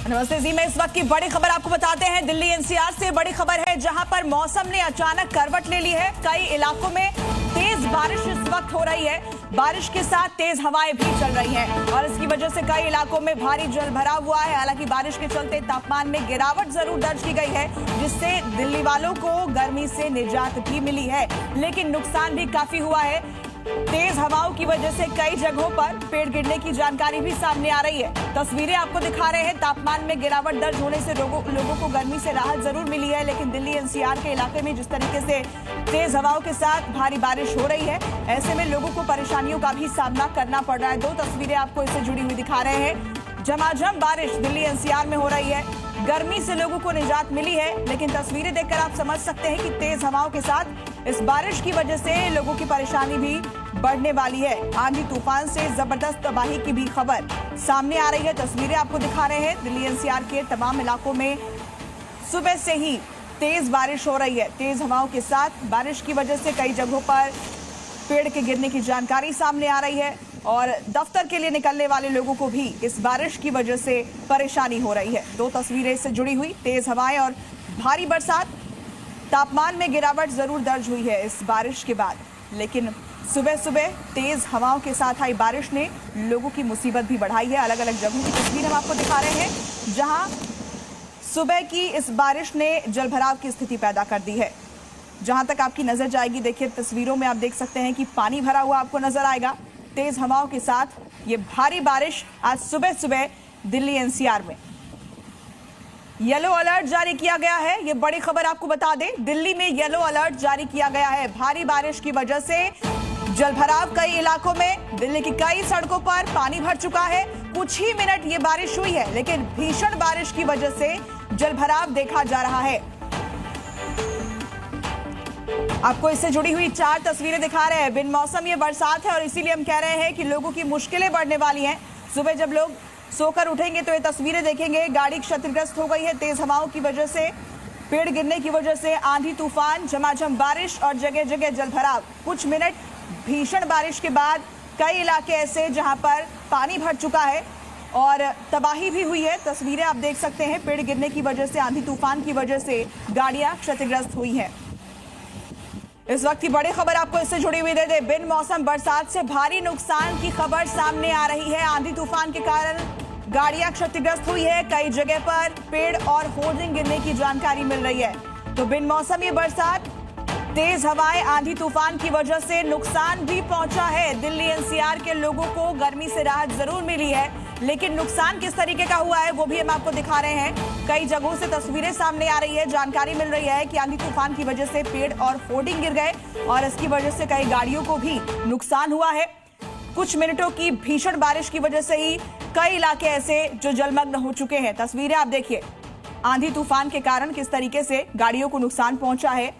नमस्ते जी, मैं इस वक्त की बड़ी खबर आपको बताते हैं। दिल्ली एनसीआर से बड़ी खबर है, जहां पर मौसम ने अचानक करवट ले ली है। कई इलाकों में तेज बारिश इस वक्त हो रही है। बारिश के साथ तेज हवाएं भी चल रही हैं और इसकी वजह से कई इलाकों में भारी जल भराव हुआ है। हालांकि बारिश के चलते तापमान में गिरावट जरूर दर्ज की गई है, जिससे दिल्ली वालों को गर्मी से निजात भी मिली है, लेकिन नुकसान भी काफी हुआ है। तेज हवाओं की वजह से कई जगहों पर पेड़ गिरने की जानकारी भी सामने आ रही है। तस्वीरें आपको दिखा रहे हैं। तापमान में गिरावट दर्ज होने से लोगों को गर्मी से राहत जरूर मिली है, लेकिन दिल्ली एनसीआर के इलाके में जिस तरीके से तेज हवाओं के साथ भारी बारिश हो रही है, ऐसे में लोगों को परेशानियों का भी सामना करना पड़ रहा है। दो तस्वीरें आपको इससे जुड़ी हुई दिखा रहे हैं। झमाझम बारिश दिल्ली एनसीआर में हो रही है। गर्मी से लोगों को निजात मिली है, लेकिन तस्वीरें देखकर आप समझ सकते हैं कि तेज हवाओं के साथ इस बारिश की वजह से लोगों की परेशानी भी बढ़ने वाली है। आंधी तूफान से जबरदस्त तबाही की भी खबर सामने आ रही है। तस्वीरें आपको दिखा रहे हैं। दिल्ली एनसीआर के तमाम इलाकों में सुबह से ही तेज बारिश हो रही है। तेज हवाओं के साथ बारिश की वजह से कई जगहों पर पेड़ के गिरने की जानकारी सामने आ रही है और दफ्तर के लिए निकलने वाले लोगों को भी इस बारिश की वजह से परेशानी हो रही है। दो तस्वीरें इससे जुड़ी हुई। तेज हवाएं और भारी बरसात। तापमान में गिरावट जरूर दर्ज हुई है इस बारिश के बाद, लेकिन सुबह सुबह तेज हवाओं के साथ आई बारिश ने लोगों की मुसीबत भी बढ़ाई है। अलग अलग जगहों की तस्वीर हम आपको दिखा रहे हैं, जहां सुबह की इस बारिश ने जलभराव की स्थिति पैदा कर दी है। जहां तक आपकी नजर जाएगी, देखिए तस्वीरों में आप देख सकते हैं कि पानी भरा हुआ आपको नजर आएगा। तेज हवाओं के साथ ये भारी बारिश आज सुबह सुबह दिल्ली एनसीआर में येलो अलर्ट जारी किया गया है। ये बड़ी खबर आपको बता दें, दिल्ली में येलो अलर्ट जारी किया गया है। भारी बारिश की वजह से जलभराव कई इलाकों में, दिल्ली की कई सड़कों पर पानी भर चुका है। कुछ ही मिनट ये बारिश हुई है, लेकिन भीषण बारिश की वजह से जलभराव देखा जा रहा है। आपको इससे जुड़ी हुई 4 तस्वीरें दिखा रहे हैं। बिन मौसम ये बरसात है और इसीलिए हम कह रहे हैं कि लोगों की मुश्किलें बढ़ने वाली हैं। सुबह जब लोग सोकर उठेंगे तो ये तस्वीरें देखेंगे। गाड़ी क्षतिग्रस्त हो गई है तेज हवाओं की वजह से, पेड़ गिरने की वजह से। आंधी तूफान, झमाझम बारिश और जगह जगह जलभराव। कुछ मिनट भीषण बारिश के बाद कई इलाके ऐसे जहां पर पानी भर चुका है और तबाही भी हुई है। तस्वीरें आप देख सकते हैं। पेड़ गिरने की वजह से, आंधी तूफान की वजह से गाड़ियां क्षतिग्रस्त हुई हैं। इस वक्त की बड़ी खबर आपको इससे जुड़ी हुई दे दे। बिन मौसम बरसात से भारी नुकसान की खबर सामने आ रही है। आंधी तूफान के कारण गाड़ियां क्षतिग्रस्त हुई है। कई जगह पर पेड़ और होर्डिंग गिरने की जानकारी मिल रही है। तो बिन मौसम ये बरसात, तेज हवाएं, आंधी तूफान की वजह से नुकसान भी पहुंचा है। दिल्ली एनसीआर के लोगों को गर्मी से राहत जरूर मिली है, लेकिन नुकसान किस तरीके का हुआ है वो भी हम आपको दिखा रहे हैं। कई जगहों से तस्वीरें सामने आ रही है। जानकारी मिल रही है कि आंधी तूफान की वजह से पेड़ और होर्डिंग गिर गए और इसकी वजह से कई गाड़ियों को भी नुकसान हुआ है। कुछ मिनटों की भीषण बारिश की वजह से ही कई इलाके ऐसे जो जलमग्न हो चुके हैं। तस्वीरें आप देखिए, आंधी तूफान के कारण किस तरीके से गाड़ियों को नुकसान पहुंचा है।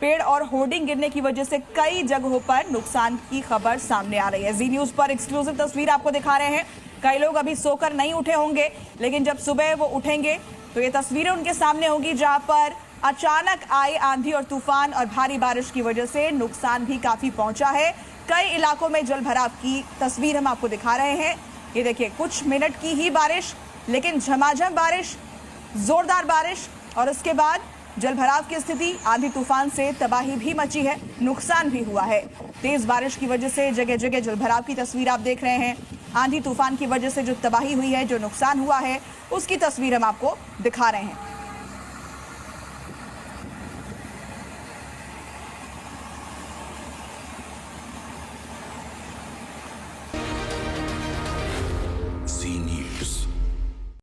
पेड़ और होर्डिंग गिरने की वजह से कई जगहों पर नुकसान की खबर सामने आ रही है। जी न्यूज पर एक्सक्लूसिव तस्वीर आपको दिखा रहे हैं। कई लोग अभी सोकर नहीं उठे होंगे, लेकिन जब सुबह वो उठेंगे तो ये तस्वीरें उनके सामने होगी, जहां पर अचानक आए आंधी और तूफान और भारी बारिश की वजह से नुकसान भी काफी पहुंचा है। कई इलाकों में जलभराव की तस्वीर हम आपको दिखा रहे हैं। ये देखिए, कुछ मिनट की ही बारिश, लेकिन झमाझम बारिश, जोरदार बारिश और उसके बाद जलभराव की स्थिति। आंधी तूफान से तबाही भी मची है, नुकसान भी हुआ है। तेज बारिश की वजह से जगह जगह जलभराव की तस्वीर आप देख रहे हैं। आंधी तूफान की वजह से जो तबाही हुई है, जो नुकसान हुआ है, उसकी तस्वीर हम आपको दिखा रहे हैं।